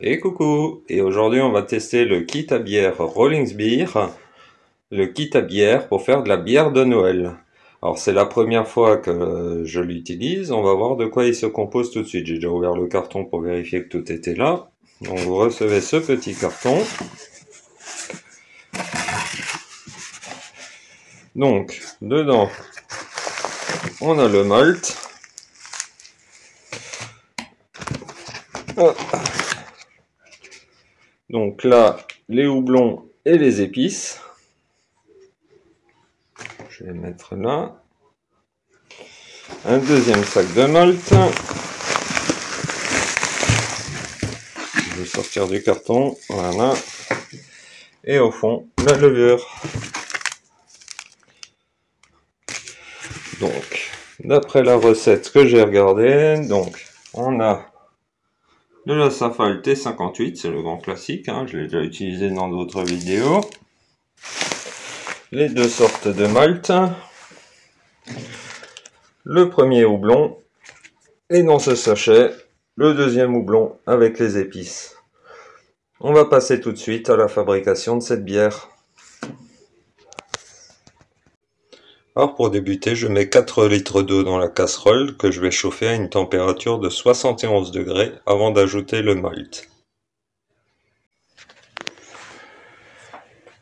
Et coucou! Et aujourd'hui on va tester le kit à bière Rollings Beer, le kit à bière pour faire de la bière de Noël. Alors c'est la première fois que je l'utilise, on va voir de quoi il se compose tout de suite. J'ai déjà ouvert le carton pour vérifier que tout était là. Donc vous recevez ce petit carton. Donc dedans on a le malt. Donc là les houblons et les épices. Je vais les mettre là. Un deuxième sac de malt. Je vais sortir du carton, voilà. Et au fond, la levure. Donc, d'après la recette que j'ai regardée, donc, on a de la Safal T58, c'est le grand classique, hein, je l'ai déjà utilisé dans d'autres vidéos. Les deux sortes de malt. Le premier houblon. Et dans ce sachet, le deuxième houblon avec les épices. On va passer tout de suite à la fabrication de cette bière. Alors pour débuter, je mets 4 litres d'eau dans la casserole que je vais chauffer à une température de 71 degrés avant d'ajouter le malt.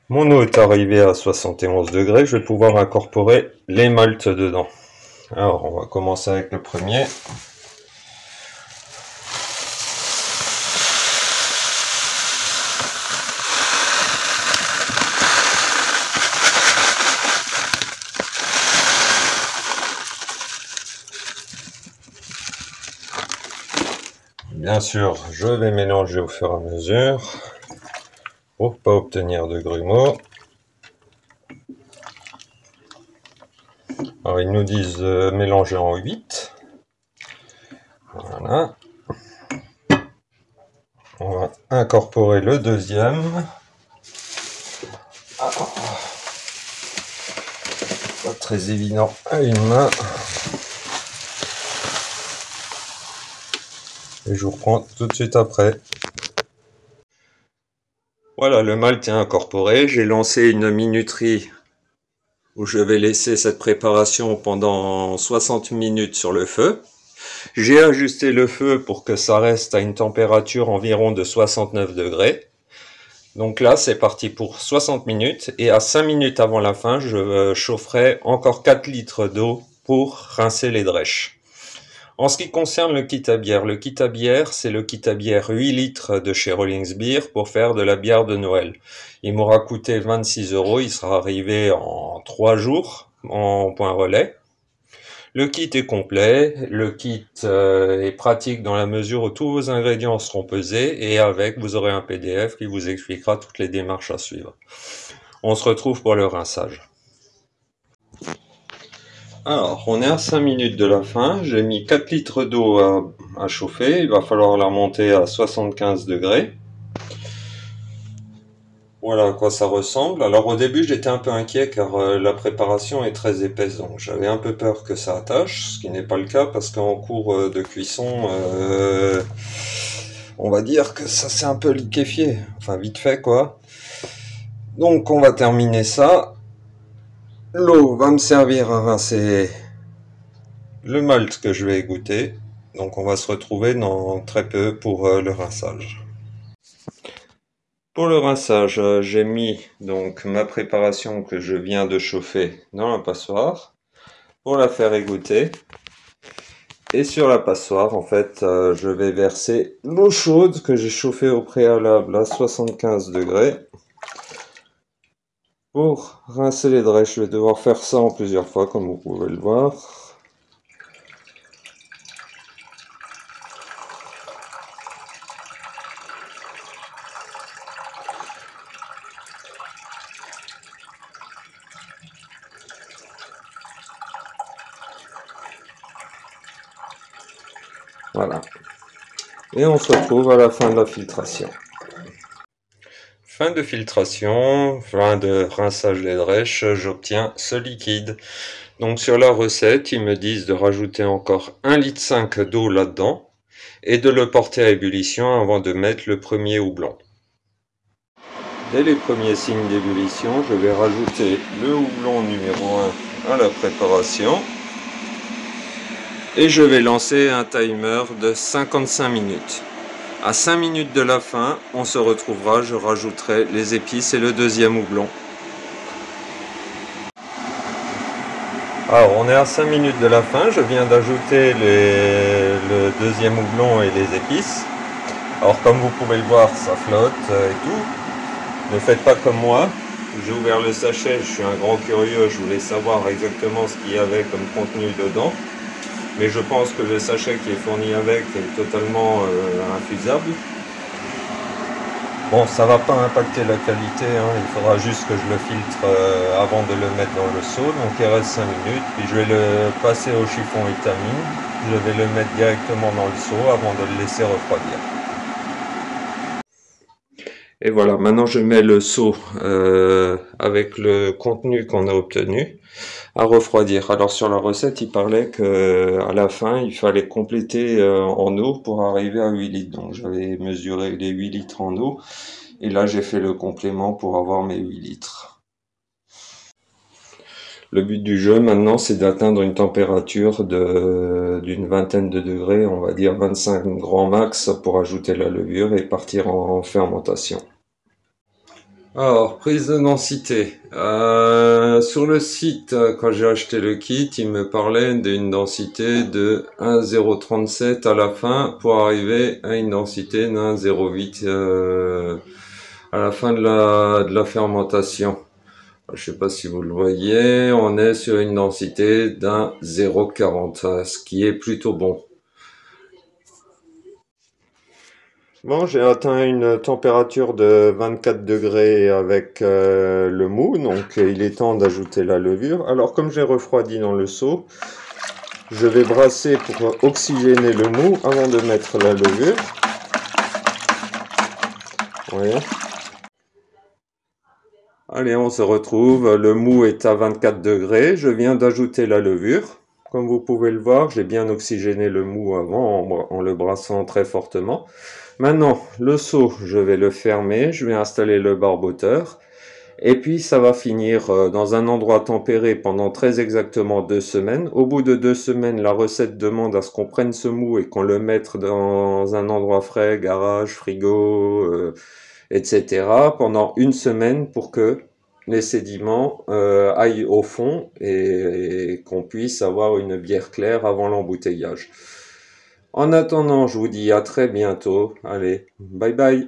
Mon eau est arrivée à 71 degrés, je vais pouvoir incorporer les malts dedans. Alors on va commencer avec le premier. Bien sûr, je vais mélanger au fur et à mesure pour pas obtenir de grumeaux. Alors ils nous disent mélanger en 8. Voilà. On va incorporer le deuxième. Pas très évident à une main. Et je vous reprends tout de suite après. Voilà, le malt est incorporé. J'ai lancé une minuterie où je vais laisser cette préparation pendant 60 minutes sur le feu. J'ai ajusté le feu pour que ça reste à une température environ de 69 degrés. Donc là, c'est parti pour 60 minutes. Et à 5 minutes avant la fin, je chaufferai encore 4 litres d'eau pour rincer les drèches. En ce qui concerne le kit à bière, c'est le kit à bière 8 litres de chez Rollings Beer pour faire de la bière de Noël. Il m'aura coûté 26 €, il sera arrivé en 3 jours en point relais. Le kit est complet, le kit est pratique dans la mesure où tous vos ingrédients seront pesés et avec vous aurez un PDF qui vous expliquera toutes les démarches à suivre. On se retrouve pour le rinçage. Alors, on est à 5 minutes de la fin, j'ai mis 4 litres d'eau à chauffer, il va falloir la monter à 75 degrés. Voilà à quoi ça ressemble. Alors au début j'étais un peu inquiet car la préparation est très épaisse, donc j'avais un peu peur que ça attache, ce qui n'est pas le cas parce qu'en cours de cuisson, on va dire que ça s'est un peu liquéfié, enfin vite fait quoi. Donc on va terminer ça. L'eau va me servir à rincer le malt que je vais égoutter. Donc on va se retrouver dans très peu pour le rinçage. Pour le rinçage, j'ai mis donc ma préparation que je viens de chauffer dans la passoire pour la faire égoutter. Et sur la passoire, en fait, je vais verser l'eau chaude que j'ai chauffée au préalable à 75 degrés. Pour rincer les drèches, je vais devoir faire ça en plusieurs fois, comme vous pouvez le voir. Voilà. Et on se retrouve à la fin de la filtration. Fin de filtration, fin de rinçage des drèches, j'obtiens ce liquide. Donc sur la recette, ils me disent de rajouter encore 1,5 litre d'eau là-dedans. et de le porter à ébullition avant de mettre le premier houblon. Dès les premiers signes d'ébullition, je vais rajouter le houblon numéro 1 à la préparation et je vais lancer un timer de 55 minutes. À 5 minutes de la fin, on se retrouvera, je rajouterai les épices et le deuxième houblon. Alors on est à 5 minutes de la fin, je viens d'ajouter le deuxième houblon et les épices. Alors comme vous pouvez le voir, ça flotte et tout. Ne faites pas comme moi. J'ai ouvert le sachet, je suis un grand curieux, je voulais savoir exactement ce qu'il y avait comme contenu dedans. Mais je pense que le sachet qui est fourni avec est totalement infusable. Bon, ça va pas impacter la qualité, hein. Il faudra juste que je le filtre avant de le mettre dans le seau. Donc il reste 5 minutes, puis je vais le passer au chiffon étamine. Je vais le mettre directement dans le seau avant de le laisser refroidir. Et voilà, maintenant je mets le seau avec le contenu qu'on a obtenu à refroidir. Alors sur la recette, il parlait que à la fin, il fallait compléter en eau pour arriver à 8 litres. Donc j'avais mesuré les 8 litres en eau et là j'ai fait le complément pour avoir mes 8 litres. Le but du jeu maintenant, c'est d'atteindre une température d'une vingtaine de degrés, on va dire 25 grand max pour ajouter la levure et partir en fermentation. Alors, prise de densité. Sur le site, quand j'ai acheté le kit, il me parlait d'une densité de 1,037 à la fin pour arriver à une densité de 1,08 à la fin de la fermentation. Je sais pas si vous le voyez, on est sur une densité d'un 0,40, ce qui est plutôt bon. Bon, j'ai atteint une température de 24 degrés avec le mou, donc il est temps d'ajouter la levure. Alors comme j'ai refroidi dans le seau, je vais brasser pour oxygéner le mou avant de mettre la levure. Vous voyez ? Allez, on se retrouve. Le mou est à 24 degrés. Je viens d'ajouter la levure. Comme vous pouvez le voir, j'ai bien oxygéné le mou avant en le brassant très fortement. Maintenant, le seau, je vais le fermer. Je vais installer le barboteur. Et puis, ça va finir dans un endroit tempéré pendant très exactement 2 semaines. Au bout de 2 semaines, la recette demande à ce qu'on prenne ce mou et qu'on le mette dans un endroit frais, garage, frigo, etc. pendant 1 semaine pour que les sédiments aillent au fond et qu'on puisse avoir une bière claire avant l'embouteillage. En attendant, je vous dis à très bientôt. Allez, bye bye.